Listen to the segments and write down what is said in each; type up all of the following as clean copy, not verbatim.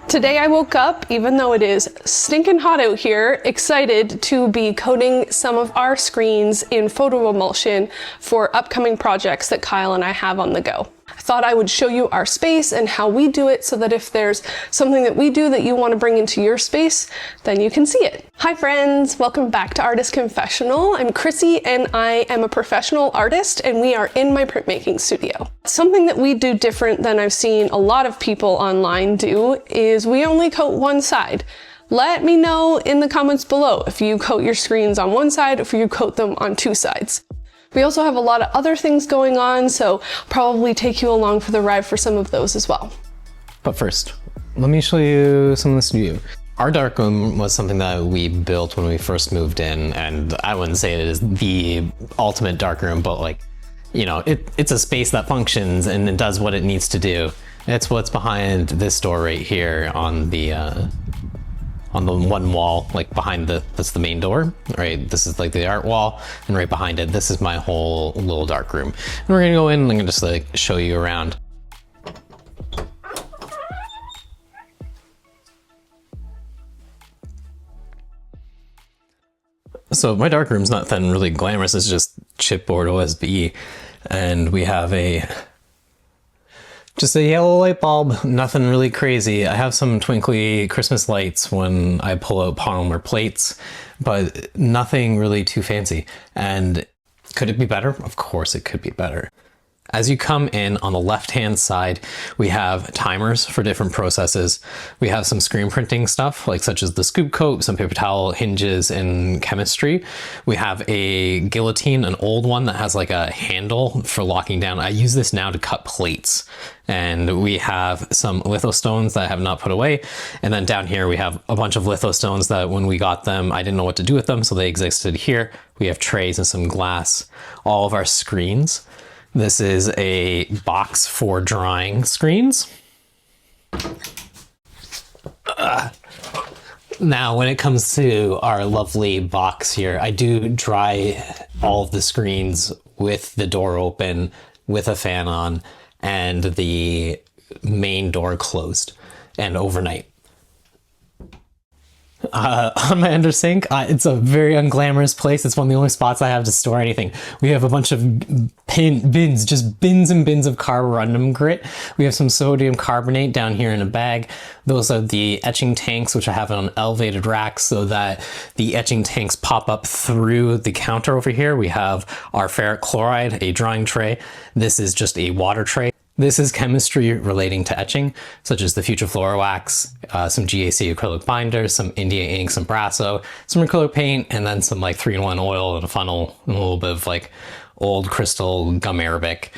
Today I woke up, even though it is stinking hot out here, excited to be coating some of our screens in photo emulsion for upcoming projects that Kyle and I have on the go. I thought I would show you our space and how we do it so that if there's something that we do that you want to bring into your space, then you can see it. Hi friends, welcome back to Artist Confessional. I'm Chrissy and I am a professional artist and we are in my printmaking studio. Something that we do different than I've seen a lot of people online do is we only coat one side. Let me know in the comments below if you coat your screens on one side or if you coat them on two sides. We also have a lot of other things going on, so probably take you along for the ride for some of those as well. But first, let me show you some of the studio. Our darkroom was something that we built when we first moved in, and I wouldn't say it is the ultimate darkroom, but like, you know, it's a space that functions and it does what it needs to do. It's what's behind this door right here on the one wall, like behind that's the main door, right? This is like the art wall, and right behind it, this is my whole little dark room. And we're gonna go in and I'm gonna just like show you around. So my dark room's nothing really glamorous, it's just chipboard OSB, and we have just a yellow light bulb, nothing really crazy. I have some twinkly Christmas lights when I pull out polymer plates, but nothing really too fancy. And could it be better? Of course it could be better. As you come in on the left-hand side, we have timers for different processes. We have some screen printing stuff, like such as the scoop coat, some paper towel hinges, and chemistry. We have a guillotine, an old one that has like a handle for locking down. I use this now to cut plates. And we have some litho stones that I have not put away. And then down here, we have a bunch of litho stones that when we got them, I didn't know what to do with them, so they existed here. We have trays and some glass. All of our screens. This is a box for drying screens. Now, when it comes to our lovely box here, I do dry all of the screens with the door open, with a fan on, and the main door closed, and overnight. On my under sink, it's a very unglamorous place. It's one of the only spots I have to store anything. We have a bunch of bins, just bins and bins of carborundum grit. We have some sodium carbonate down here in a bag. Those are the etching tanks, which I have on elevated racks so that the etching tanks pop up through the counter over here. We have our ferric chloride, a drying tray. This is just a water tray. This is chemistry relating to etching, such as the Future Flora Wax, some GAC acrylic binders, some India ink, some Brasso, some acrylic paint, and then some like 3-in-1 oil and a funnel, and a little bit of like old crystal gum arabic.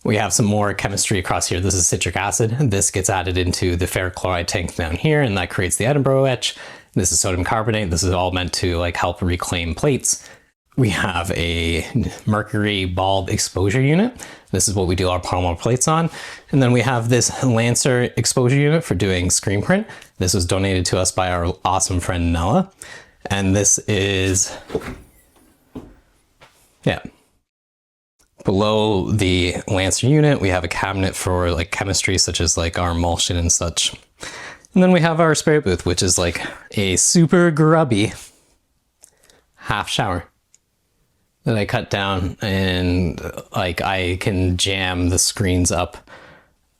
We have some more chemistry across here. This is citric acid. This gets added into the ferric chloride tank down here, and that creates the Edinburgh etch. This is sodium carbonate. This is all meant to like help reclaim plates. We have a mercury bulb exposure unit. This is what we do our polymer plates on. And then we have this Lancer exposure unit for doing screen print. This was donated to us by our awesome friend Nella. And this is, below the Lancer unit, we have a cabinet for like chemistry, such as like our emulsion and such. And then we have our spray booth, which is like a super grubby half shower that I cut down, and like I can jam the screens up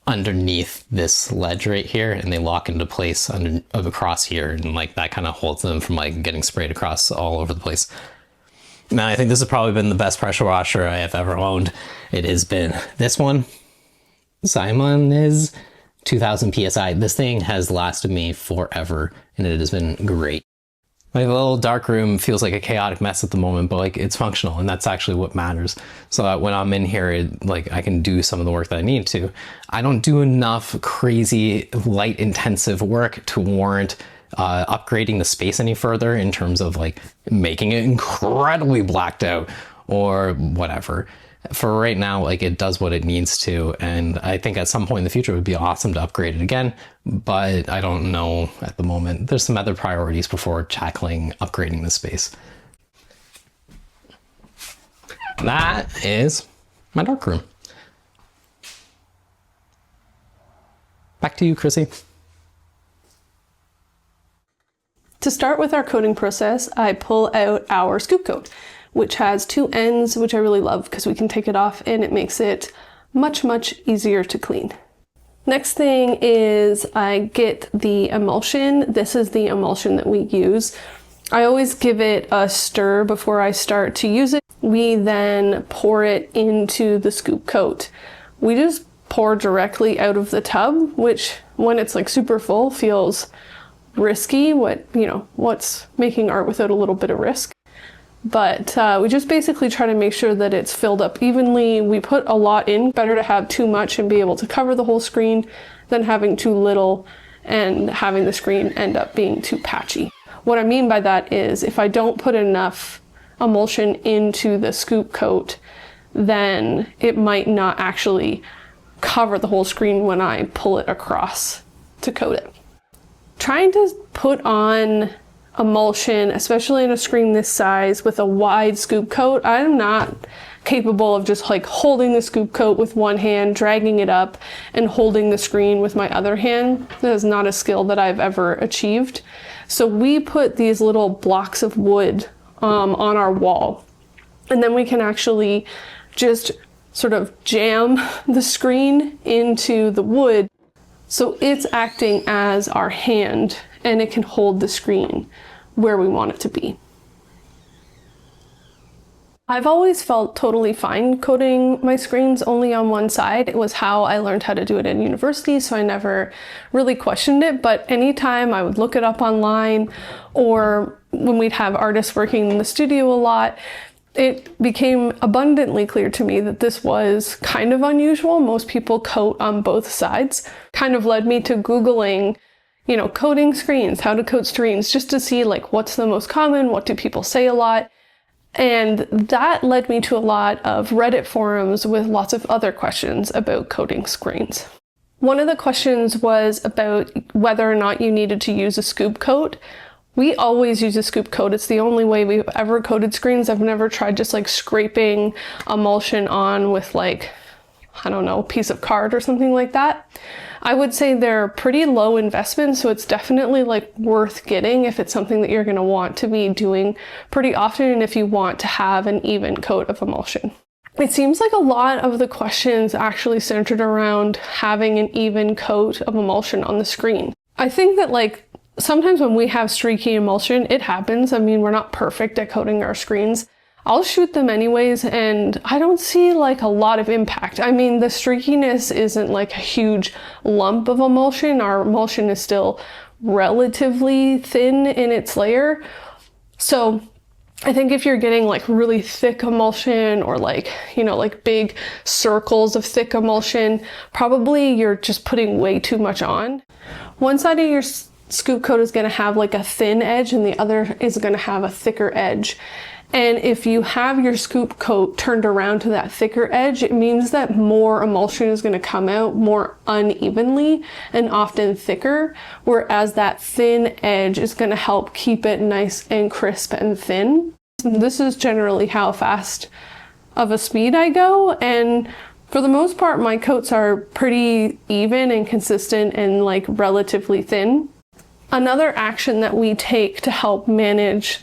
underneath this ledge right here, and they lock into place across here, and like that kind of holds them from like getting sprayed across all over the place. Now I think this has probably been the best pressure washer I have ever owned. It has been this one, Simon is 2000 PSI. This thing has lasted me forever, and it has been great. My little dark room feels like a chaotic mess at the moment, but like it's functional, and that's actually what matters. So that when I'm in here, like I can do some of the work that I need to. I don't do enough crazy light intensive work to warrant upgrading the space any further in terms of like making it incredibly blacked out or whatever. For right now, like it does what it needs to, and I think at some point in the future it would be awesome to upgrade it again, but I don't know at the moment. There's some other priorities before tackling upgrading the space. That is my darkroom. Back to you, Chrissy. To start with our coating process, I pull out our scoop coat, which has two ends, which I really love because we can take it off and it makes it much, much easier to clean. Next thing is I get the emulsion. This is the emulsion that we use. I always give it a stir before I start to use it. We then pour it into the scoop coat. We just pour directly out of the tub, which when it's like super full feels risky. What's making art without a little bit of risk? But we just basically try to make sure that it's filled up evenly. We put a lot in. Better to have too much and be able to cover the whole screen than having too little and having the screen end up being too patchy. What I mean by that is if I don't put enough emulsion into the scoop coat, then it might not actually cover the whole screen when I pull it across to coat it. Trying to put on emulsion, especially in a screen this size with a wide scoop coat, I'm not capable of just like holding the scoop coat with one hand, dragging it up, and holding the screen with my other hand. That is not a skill that I've ever achieved. So we put these little blocks of wood on our wall, and then we can actually just sort of jam the screen into the wood so it's acting as our hand and it can hold the screen where we want it to be. I've always felt totally fine coating my screens only on one side. It was how I learned how to do it in university, so I never really questioned it. But anytime I would look it up online, or when we'd have artists working in the studio a lot, it became abundantly clear to me that this was kind of unusual. Most people coat on both sides. Kind of led me to Googling, coating screens, how to coat screens, just to see like what's the most common, what do people say a lot. And that led me to a lot of Reddit forums with lots of other questions about coating screens. One of the questions was about whether or not you needed to use a scoop coat. We always use a scoop coat. It's the only way we've ever coated screens. I've never tried just like scraping emulsion on with like, I don't know, a piece of card or something like that. I would say they're pretty low investment, so it's definitely like worth getting if it's something that you're going to want to be doing pretty often and if you want to have an even coat of emulsion. It seems like a lot of the questions actually centered around having an even coat of emulsion on the screen. I think that like sometimes when we have streaky emulsion, it happens. I mean, we're not perfect at coating our screens. I'll shoot them anyways, and I don't see like a lot of impact. I mean, the streakiness isn't like a huge lump of emulsion. Our emulsion is still relatively thin in its layer. So I think if you're getting like really thick emulsion or like, like big circles of thick emulsion, probably you're just putting way too much on. One side of your scoop coat is going to have like a thin edge and the other is going to have a thicker edge. And if you have your scoop coat turned around to that thicker edge, it means that more emulsion is going to come out more unevenly and often thicker, whereas that thin edge is going to help keep it nice and crisp and thin. This is generally how fast of a speed I go, and for the most part my coats are pretty even and consistent and like relatively thin. Another action that we take to help manage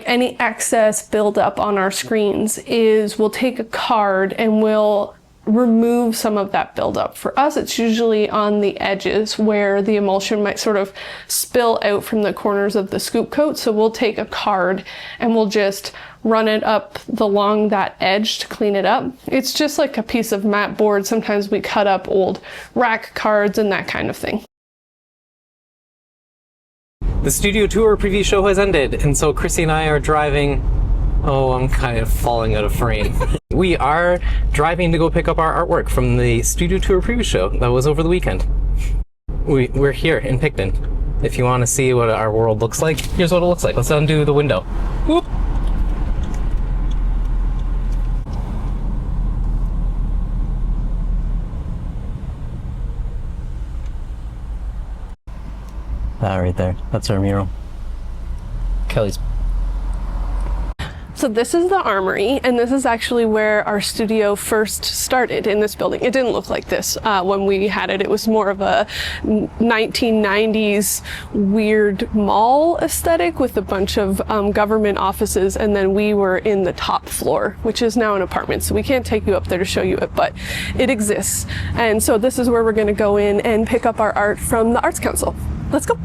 any excess buildup on our screens is we'll take a card and we'll remove some of that buildup. For us, it's usually on the edges where the emulsion might sort of spill out from the corners of the scoop coat. So we'll take a card and we'll just run it up along that edge to clean it up. It's just like a piece of mat board. Sometimes we cut up old rack cards and that kind of thing. The studio tour preview show has ended, and so Chrissy and I are driving. Oh, I'm kind of falling out of frame. We are driving to go pick up our artwork from the studio tour preview show that was over the weekend. We're here in Picton. If you want to see what our world looks like, here's what it looks like. Let's undo the window. Whoop. That right there, that's our mural. Kelly's. So this is the armory, and this is actually where our studio first started in this building. It didn't look like this when we had it. It was more of a 1990s weird mall aesthetic with a bunch of government offices, and then we were in the top floor, which is now an apartment. So we can't take you up there to show you it, but it exists. And so this is where we're going to go in and pick up our art from the Arts Council. Let's go.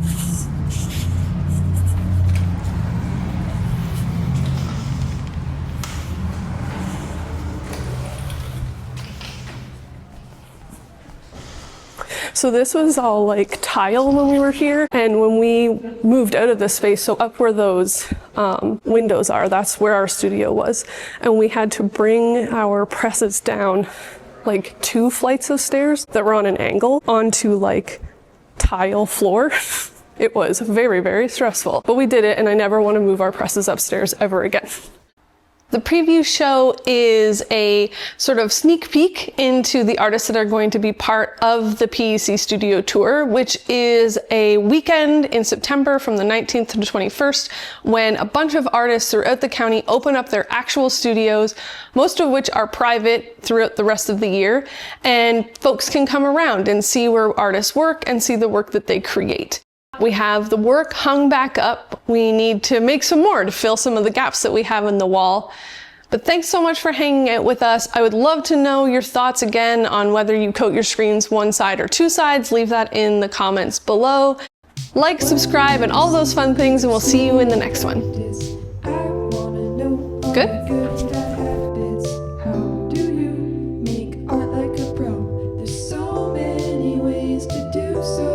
So this was all like tile when we were here, and when we moved out of this space, so up where those windows are, that's where our studio was, and we had to bring our presses down like 2 flights of stairs that were on an angle onto like tile floor. It was very, very stressful, but we did it, and I never want to move our presses upstairs ever again. The preview show is a sort of sneak peek into the artists that are going to be part of the PEC Studio Tour, which is a weekend in September from the 19th to the 21st, when a bunch of artists throughout the county open up their actual studios, most of which are private throughout the rest of the year, and folks can come around and see where artists work and see the work that they create. We have the work hung back up. We need to make some more to fill some of the gaps that we have in the wall. But thanks so much for hanging out with us. I would love to know your thoughts again on whether you coat your screens 1 side or 2 sides. Leave that in the comments below. Like, subscribe, and all those fun things, and we'll see you in the next one. Good? There's so many ways to do so.